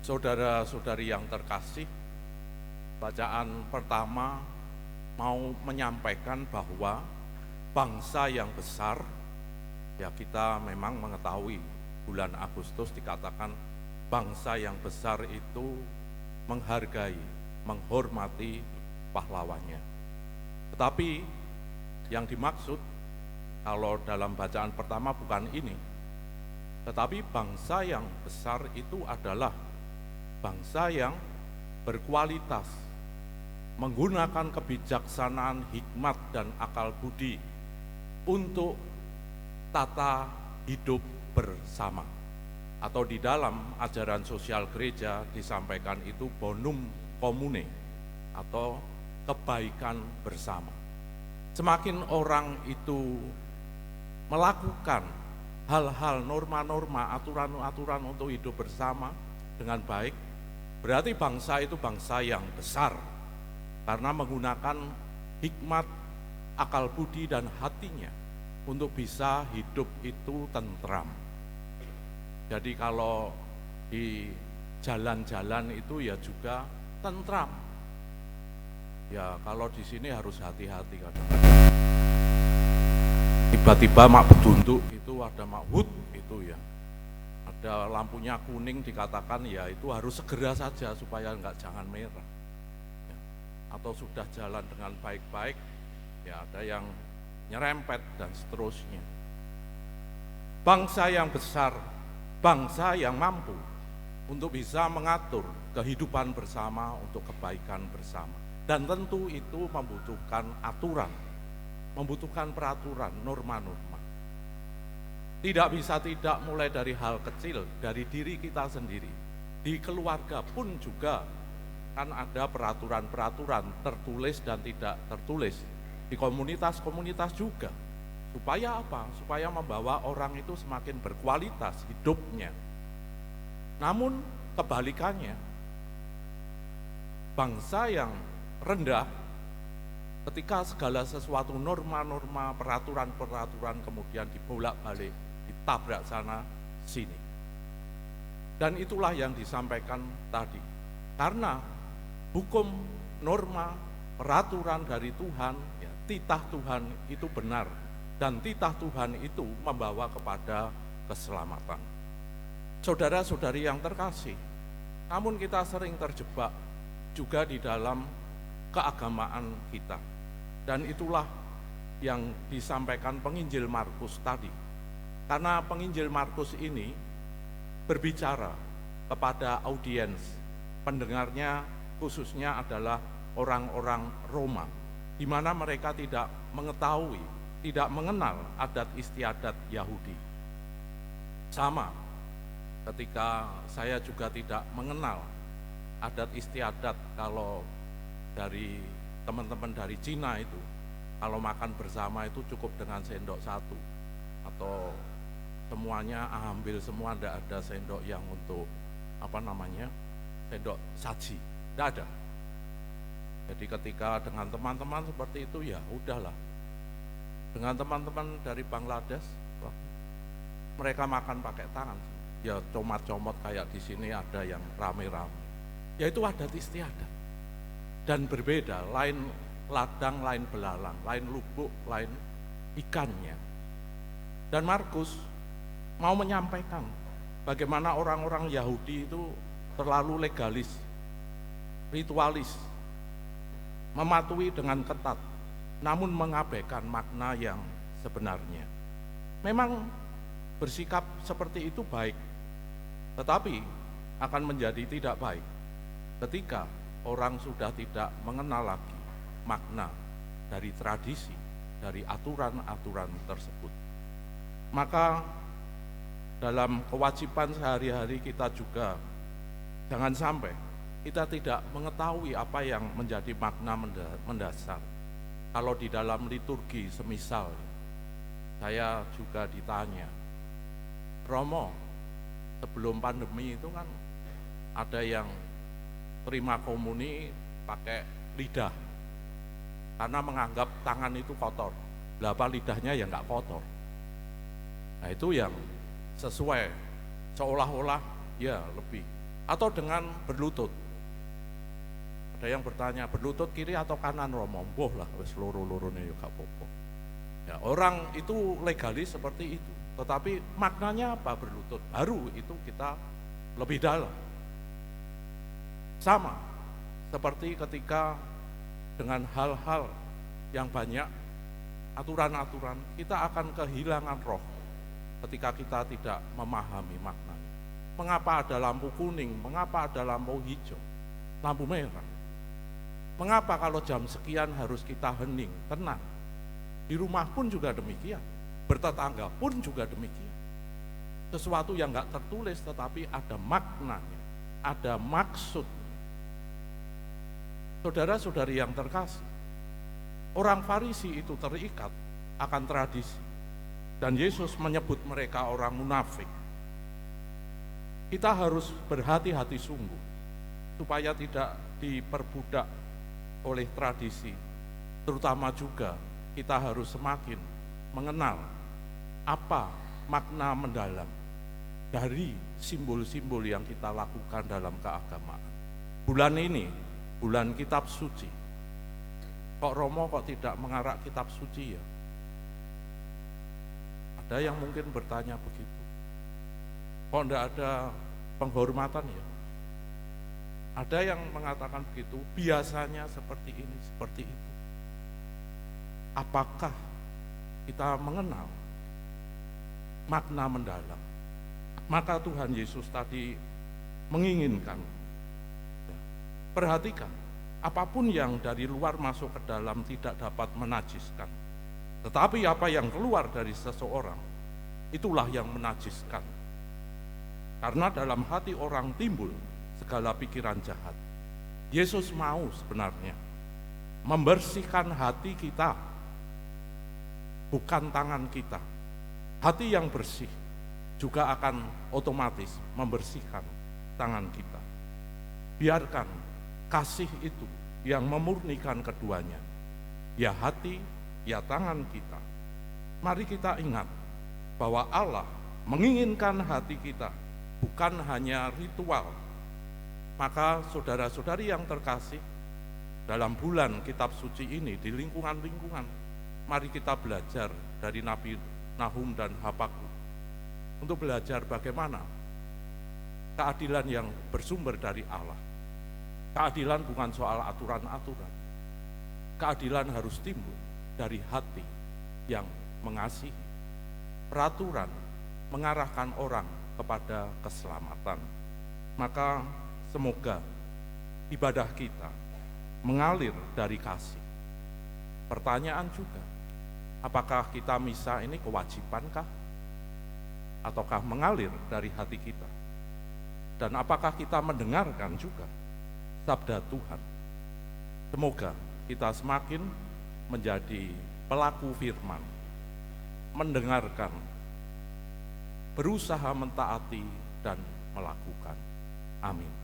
Saudara-saudari yang terkasih, bacaan pertama mau menyampaikan bahwa bangsa yang besar, ya kita memang mengetahui bulan Agustus dikatakan bangsa yang besar itu menghargai, menghormati pahlawannya. Tetapi yang dimaksud kalau dalam bacaan pertama bukan ini, tetapi bangsa yang besar itu adalah bangsa yang berkualitas, menggunakan kebijaksanaan, hikmat, dan akal budi untuk tata hidup bersama. Atau di dalam ajaran sosial gereja disampaikan itu bonum commune atau kebaikan bersama. Semakin orang itu melakukan hal-hal, norma-norma, aturan-aturan untuk hidup bersama dengan baik, berarti bangsa itu bangsa yang besar karena menggunakan hikmat, akal budi, dan hatinya untuk bisa hidup itu tentram. Jadi kalau di jalan-jalan itu ya juga tentram. Ya kalau di sini harus hati-hati kadang-kadang. Tiba-tiba mak bedunduk itu ada mak hut itu ya. Ada lampunya kuning dikatakan ya itu harus segera saja supaya jangan merah. Ya. Atau sudah jalan dengan baik-baik, ya ada yang nyerempet dan seterusnya. Bangsa yang besar, bangsa yang mampu untuk bisa mengatur kehidupan bersama untuk kebaikan bersama. Dan tentu itu membutuhkan aturan, membutuhkan peraturan, norma-norma. Tidak bisa tidak mulai dari hal kecil, dari diri kita sendiri. Di keluarga pun juga kan ada peraturan-peraturan tertulis dan tidak tertulis. Di komunitas-komunitas juga. Supaya apa? Supaya membawa orang itu semakin berkualitas hidupnya. Namun kebalikannya, bangsa yang rendah ketika segala sesuatu norma-norma, peraturan-peraturan kemudian dibolak-balik, ditabrak sana sini. Dan itulah yang disampaikan tadi. Karena hukum, norma, peraturan dari Tuhan, ya, titah Tuhan itu benar. Dan titah Tuhan itu membawa kepada keselamatan. Saudara-saudari yang terkasih, namun kita sering terjebak juga di dalam keagamaan kita. Dan itulah yang disampaikan penginjil Markus tadi. Karena penginjil Markus ini berbicara kepada audiens, pendengarnya khususnya adalah orang-orang Roma, di mana mereka tidak mengetahui, tidak mengenal adat istiadat Yahudi. Sama ketika saya juga tidak mengenal adat istiadat kalau dari teman-teman dari Cina itu, kalau makan bersama itu cukup dengan sendok satu, atau semuanya ambil semua, tidak ada sendok yang untuk sendok saji, tidak ada. Jadi ketika dengan teman-teman seperti itu ya udahlah. Dengan teman-teman dari Bangladesh, mereka makan pakai tangan, ya comot-comot kayak di sini ada yang rame-rame. Ya itu adat istiadat. Dan berbeda, lain ladang, lain belalang, lain lubuk, lain ikannya. Dan Markus mau menyampaikan bagaimana orang-orang Yahudi itu terlalu legalis, ritualis, mematuhi dengan ketat, namun mengabaikan makna yang sebenarnya. Memang bersikap seperti itu baik, tetapi akan menjadi tidak baik ketika orang sudah tidak mengenal lagi makna dari tradisi, dari aturan-aturan tersebut. Maka dalam kewajiban sehari-hari kita juga jangan sampai kita tidak mengetahui apa yang menjadi makna mendasar. Kalau di dalam liturgi semisal, saya juga ditanya, Romo, sebelum pandemi itu kan ada yang terima komuni pakai lidah karena menganggap tangan itu kotor. Apa lidahnya ya nggak kotor. Nah itu yang sesuai, seolah-olah ya lebih atau dengan berlutut. Ada yang bertanya, berlutut kiri atau kanan Romo? Boh lah, wis loro-lorone yo gak apa-apa. Ya, orang itu legalis seperti itu. Tetapi maknanya apa berlutut? Baru itu kita lebih dalam. Sama seperti ketika dengan hal-hal yang banyak, aturan-aturan, kita akan kehilangan roh ketika kita tidak memahami maknanya. Mengapa ada lampu kuning? Mengapa ada lampu hijau? Lampu merah? Mengapa kalau jam sekian harus kita hening, tenang? Di rumah pun juga demikian, bertetangga pun juga demikian. Sesuatu yang enggak tertulis tetapi ada maknanya, ada maksudnya. Saudara-saudari yang terkasih, orang Farisi itu terikat akan tradisi, dan Yesus menyebut mereka orang munafik. Kita harus berhati-hati sungguh supaya tidak diperbudak oleh tradisi, terutama juga kita harus semakin mengenal apa makna mendalam dari simbol-simbol yang kita lakukan dalam keagamaan. Bulan ini, bulan kitab suci. Kok Romo kok tidak mengarak kitab suci ya? Ada yang mungkin bertanya begitu. Kok tidak ada penghormatan ya? Ada yang mengatakan begitu, biasanya seperti ini, seperti itu. Apakah kita mengenal makna mendalam? Maka Tuhan Yesus tadi menginginkan, perhatikan, apapun yang dari luar masuk ke dalam tidak dapat menajiskan. Tetapi apa yang keluar dari seseorang, itulah yang menajiskan. Karena dalam hati orang timbul segala pikiran jahat. Yesus mau sebenarnya membersihkan hati kita, bukan tangan kita. Hati yang bersih juga akan otomatis membersihkan tangan kita. Biarkan kasih itu yang memurnikan keduanya, ya hati, ya tangan kita. Mari kita ingat bahwa Allah menginginkan hati kita, bukan hanya ritual. Maka saudara-saudari yang terkasih, dalam bulan kitab suci ini di lingkungan-lingkungan, mari kita belajar dari Nabi Nahum dan Habakuk untuk belajar bagaimana keadilan yang bersumber dari Allah. Keadilan bukan soal aturan-aturan. Keadilan harus timbul dari hati yang mengasihi. Peraturan mengarahkan orang kepada keselamatan. Maka semoga ibadah kita mengalir dari kasih. Pertanyaan juga, apakah kita misa ini kewajibankah? Ataukah mengalir dari hati kita? Dan apakah kita mendengarkan juga sabda Tuhan? Semoga kita semakin menjadi pelaku firman, mendengarkan, berusaha mentaati dan melakukan. Amin.